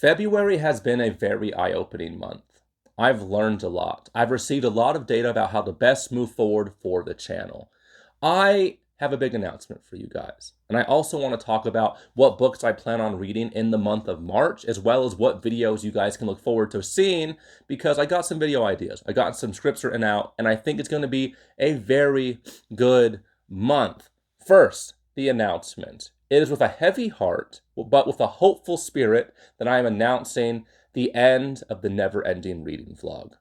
February has been a very eye-opening month. I've learned a lot. I've received a lot of data about how to best move forward for the channel. I have a big announcement for you guys. And I also want to talk about what books I plan on reading in the month of March, as well as what videos you guys can look forward to seeing, because I got some video ideas. I got some scripts written out, and I think it's going to be a very good month. First, the announcement. It is with a heavy heart, but with a hopeful spirit, that I am announcing the end of the Never Ending Reading Vlog.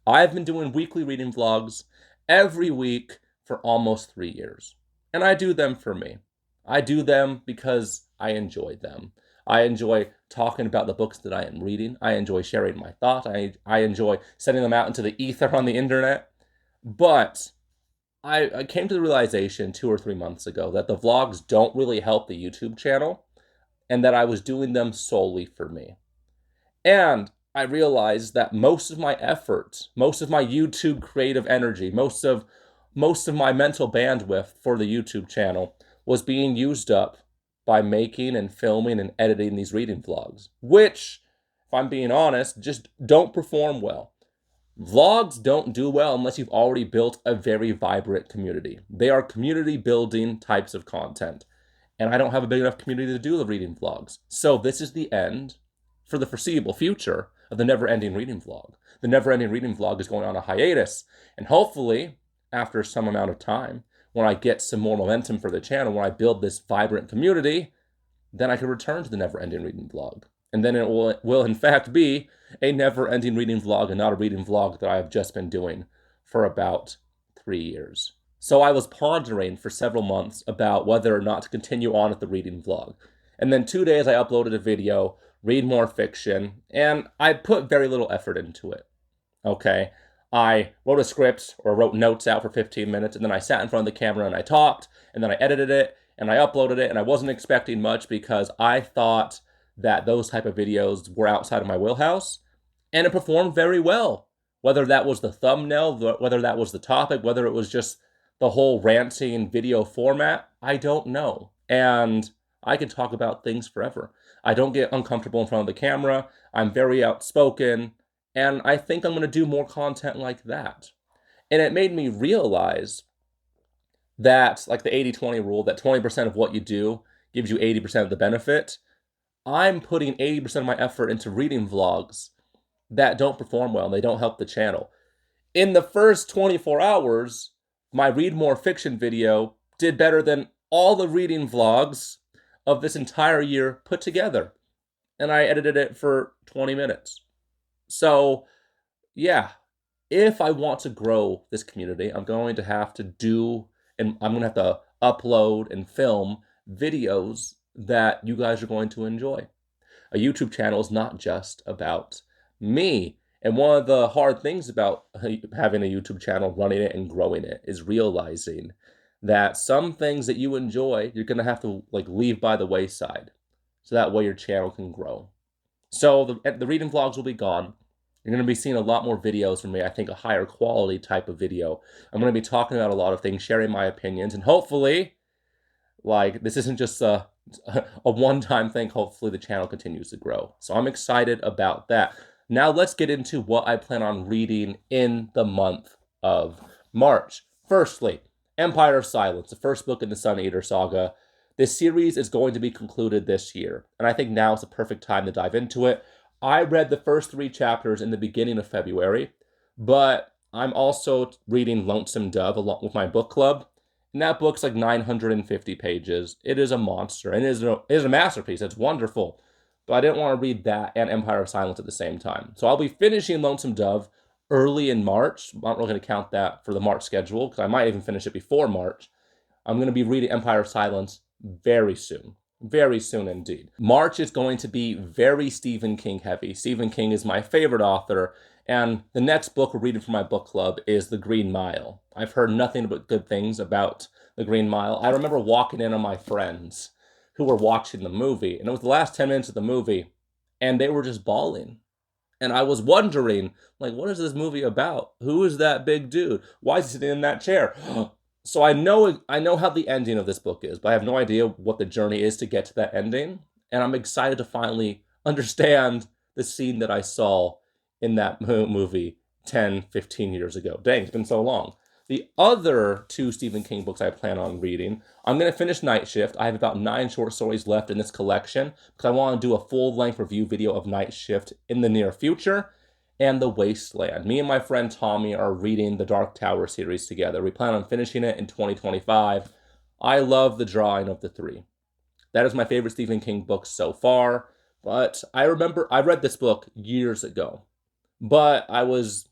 I've been doing weekly reading vlogs every week for almost 3 years. And I do them for me. I do them because I enjoy them. I enjoy talking about the books that I am reading. I enjoy sharing my thoughts. I enjoy sending them out into the ether on the internet. But I came to the realization 2 or 3 months ago that the vlogs don't really help the YouTube channel, and that I was doing them solely for me. And I realized that most of my effort, most of my YouTube creative energy, most of my mental bandwidth for the YouTube channel was being used up by making and filming and editing these reading vlogs, which, if I'm being honest, just don't perform well. Vlogs don't do well unless you've already built a very vibrant community. They are community building types of content. And I don't have a big enough community to do the reading vlogs. So this is the end, for the foreseeable future, of the Never Ending Reading Vlog. The Never Ending Reading Vlog is going on a hiatus. And hopefully, after some amount of time, when I get some more momentum for the channel, when I build this vibrant community, then I can return to the Never Ending Reading Vlog. And then it will in fact be a never-ending reading vlog and not a reading vlog that I have just been doing for about 3 years. So I was pondering for several months about whether or not to continue on with the reading vlog. And then 2 days I uploaded a video, Read More Fiction, and I put very little effort into it. Okay? I wrote a script or wrote notes out for 15 minutes, and then I sat in front of the camera and I talked, and then I edited it, and I uploaded it, and I wasn't expecting much because I thought that those type of videos were outside of my wheelhouse, and it performed very well. Whether that was the thumbnail, whether that was the topic, whether it was just the whole ranting video format, I don't know. And I can talk about things forever. I don't get uncomfortable in front of the camera. I'm very outspoken, and I think I'm going to do more content like that. And it made me realize that, like the 80-20 rule, that 20% of what you do gives you 80% of the benefit. I'm putting 80% of my effort into reading vlogs that don't perform well and they don't help the channel. In the first 24 hours, my Read More Fiction video did better than all the reading vlogs of this entire year put together. And I edited it for 20 minutes. So, yeah, if I want to grow this community, I'm going to have to upload and film videos that you guys are going to enjoy. A YouTube channel is not just about me. And one of the hard things about having a YouTube channel, running it and growing it, is realizing that some things that you enjoy, you're going to have to leave by the wayside, so that way your channel can grow. So the reading vlogs will be gone. You're going to be seeing a lot more videos from me. I think a higher quality type of video. I'm going to be talking about a lot of things, sharing my opinions, and hopefully, this isn't just a one-time thing. Hopefully the channel continues to grow. So I'm excited about that. Now let's get into what I plan on reading in the month of March. Firstly, Empire of Silence, the first book in the Sun Eater saga. This series is going to be concluded this year, and I think now is the perfect time to dive into it. I read the first 3 chapters in the beginning of February, but I'm also reading Lonesome Dove along with my book club. And that book's 950 pages. It is a monster, and it is a masterpiece. It's wonderful. But I didn't want to read that and Empire of Silence at the same time. So I'll be finishing Lonesome Dove early in March. I'm not really going to count that for the March schedule, because I might even finish it before March. I'm going to be reading Empire of Silence very soon. Very soon indeed. March is going to be very Stephen King heavy. Stephen King is my favorite author, and the next book we're reading for my book club is The Green Mile. I've heard nothing but good things about The Green Mile. I remember walking in on my friends who were watching the movie, and it was the last 10 minutes of the movie, and they were just bawling. And I was wondering, what is this movie about? Who is that big dude? Why is he sitting in that chair? So I know how the ending of this book is, but I have no idea what the journey is to get to that ending. And I'm excited to finally understand the scene that I saw in that movie 10, 15 years ago. Dang, it's been so long. The other two Stephen King books I plan on reading, I'm going to finish Night Shift. I have about 9 short stories left in this collection because I want to do a full-length review video of Night Shift in the near future. And The Wasteland. Me and my friend Tommy are reading the Dark Tower series together. We plan on finishing it in 2025. I love the drawing of the three. That is my favorite Stephen King book so far. But I remember I read this book years ago. But I was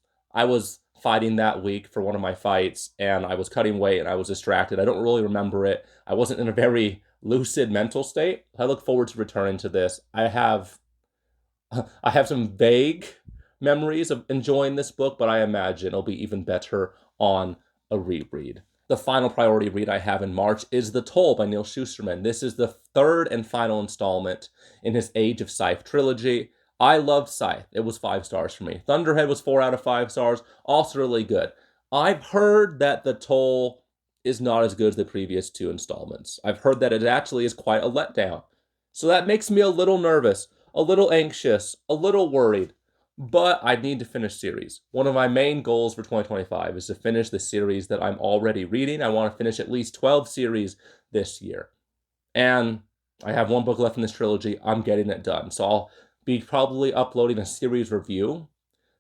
fighting that week for one of my fights, and I was cutting weight and I was distracted. I don't really remember it. I wasn't in a very lucid mental state. I look forward to returning to this. I have some vague memories of enjoying this book, but I imagine it'll be even better on a reread. The final priority read I have in March is The Toll by Neal Shusterman. This is the third and final installment in his Age of Scythe trilogy. I loved Scythe. It was 5 stars for me. Thunderhead was 4 out of 5 stars. Also really good. I've heard that The Toll is not as good as the previous 2 installments. I've heard that it actually is quite a letdown. So that makes me a little nervous, a little anxious, a little worried. But I need to finish series. One of my main goals for 2025 is to finish the series that I'm already reading. I want to finish at least 12 series this year. And I have 1 book left in this trilogy. I'm getting it done. So I'll be probably uploading a series review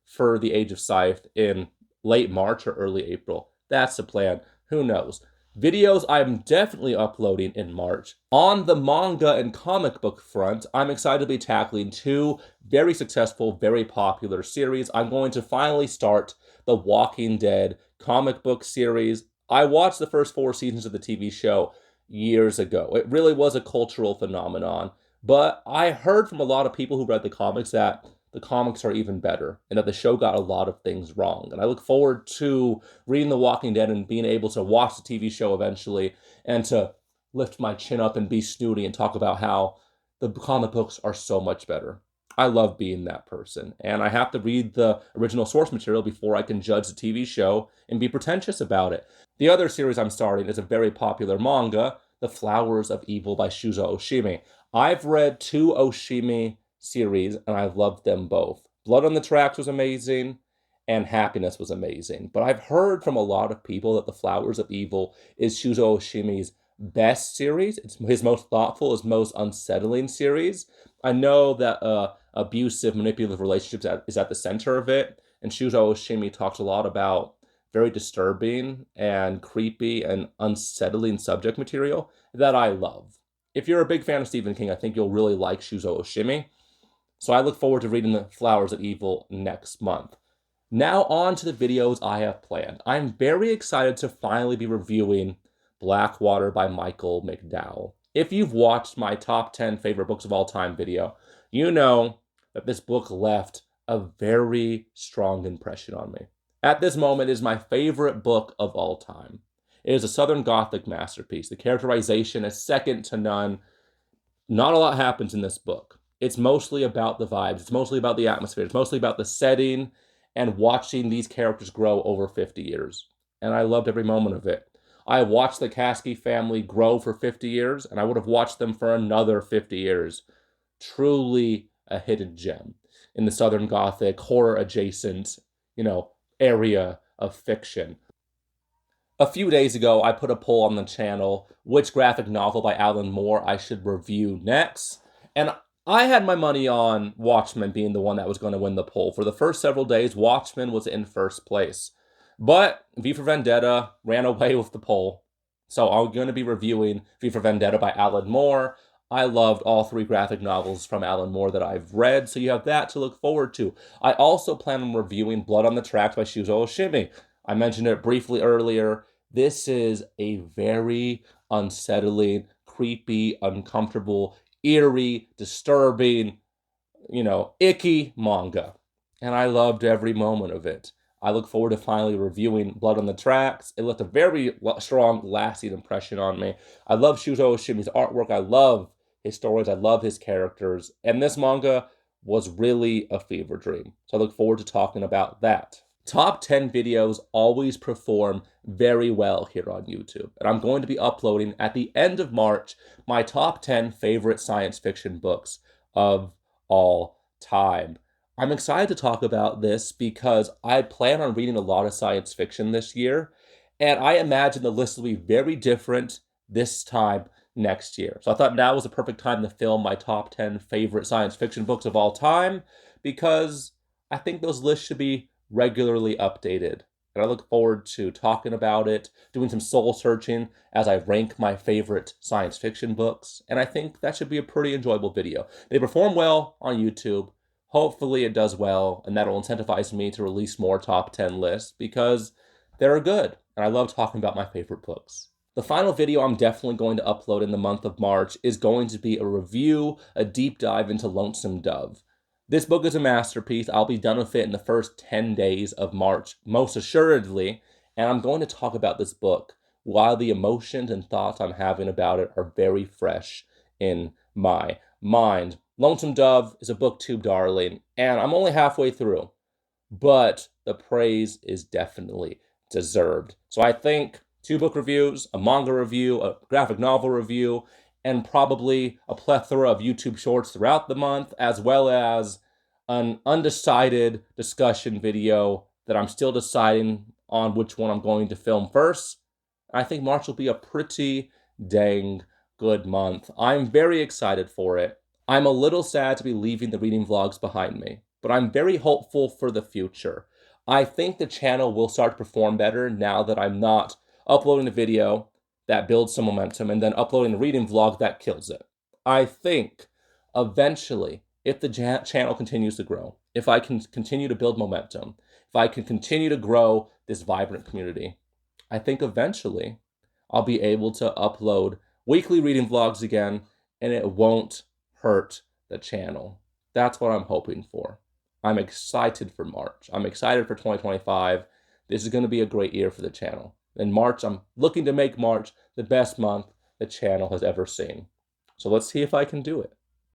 for The Age of Scythe in late March or early April. That's the plan. Who knows? Videos I'm definitely uploading in March. On the manga and comic book front, I'm excited to be tackling 2 very successful, very popular series. I'm going to finally start the Walking Dead comic book series. I watched the first 4 seasons of the TV show years ago. It really was a cultural phenomenon. But I heard from a lot of people who read the comics that the comics are even better and that the show got a lot of things wrong. And I look forward to reading The Walking Dead and being able to watch the TV show eventually and to lift my chin up and be snooty and talk about how the comic books are so much better. I love being that person. And I have to read the original source material before I can judge the TV show and be pretentious about it. The other series I'm starting is a very popular manga, The Flowers of Evil by Shuzo Oshimi. I've read 2 Oshimi series, and I've loved them both. Blood on the Tracks was amazing, and Happiness was amazing. But I've heard from a lot of people that The Flowers of Evil is Shuzo Oshimi's best series. It's his most thoughtful, his most unsettling series. I know that abusive, manipulative relationships is at the center of it, and Shuzo Oshimi talks a lot about very disturbing and creepy and unsettling subject material that I love. If you're a big fan of Stephen King, I think you'll really like Shuzo Oshimi. So I look forward to reading The Flowers of Evil next month. Now on to the videos I have planned. I'm very excited to finally be reviewing Blackwater by Michael McDowell. If you've watched my top 10 favorite books of all time video, you know that this book left a very strong impression on me. At this moment, it is my favorite book of all time. It is a Southern Gothic masterpiece. The characterization is second to none. Not a lot happens in this book. It's mostly about the vibes. It's mostly about the atmosphere. It's mostly about the setting and watching these characters grow over 50 years. And I loved every moment of it. I watched the Kasky family grow for 50 years, and I would have watched them for another 50 years. Truly a hidden gem in the Southern Gothic, horror-adjacent, area of fiction. A few days ago, I put a poll on the channel, which graphic novel by Alan Moore I should review next, and I had my money on Watchmen being the one that was going to win the poll. For the first several days, Watchmen was in first place. But V for Vendetta ran away with the poll. So I'm going to be reviewing V for Vendetta by Alan Moore. I loved all 3 graphic novels from Alan Moore that I've read, so you have that to look forward to. I also plan on reviewing Blood on the Tracks by Shuzo Oshimi. I mentioned it briefly earlier. This is a very unsettling, creepy, uncomfortable, eerie, disturbing, icky manga. And I loved every moment of it. I look forward to finally reviewing Blood on the Tracks. It left a very strong, lasting impression on me. I love Shuzo Oshimi's artwork. I love his stories. I love his characters. And this manga was really a fever dream. So I look forward to talking about that. Top 10 videos always perform very well here on YouTube. And I'm going to be uploading at the end of March my top 10 favorite science fiction books of all time. I'm excited to talk about this because I plan on reading a lot of science fiction this year, and I imagine the list will be very different this time next year. So I thought now was the perfect time to film my top 10 favorite science fiction books of all time because I think those lists should be regularly updated. And I look forward to talking about it, doing some soul searching as I rank my favorite science fiction books. And I think that should be a pretty enjoyable video. They perform well on YouTube. Hopefully it does well, and that'll incentivize me to release more top 10 lists because they're good. And I love talking about my favorite books. The final video I'm definitely going to upload in the month of March is going to be a review, a deep dive into Lonesome Dove. This book is a masterpiece. I'll be done with it in the first 10 days of March, most assuredly, and I'm going to talk about this book while the emotions and thoughts I'm having about it are very fresh in my mind. Lonesome Dove is a booktube darling, and I'm only halfway through, but the praise is definitely deserved. So I think 2 book reviews, a manga review, a graphic novel review, and probably a plethora of YouTube shorts throughout the month, as well as an undecided discussion video that I'm still deciding on which one I'm going to film first. I think March will be a pretty dang good month. I'm very excited for it. I'm a little sad to be leaving the reading vlogs behind me, but I'm very hopeful for the future. I think the channel will start to perform better now that I'm not uploading a video that builds some momentum and then uploading a reading vlog that kills it. I think eventually, if the channel continues to grow, if I can continue to build momentum, if I can continue to grow this vibrant community, I think eventually I'll be able to upload weekly reading vlogs again, and it won't hurt the channel. That's what I'm hoping for. I'm excited for March. I'm excited for 2025. This is going to be a great year for the channel. In March, I'm looking to make March the best month the channel has ever seen. So let's see if I can do it.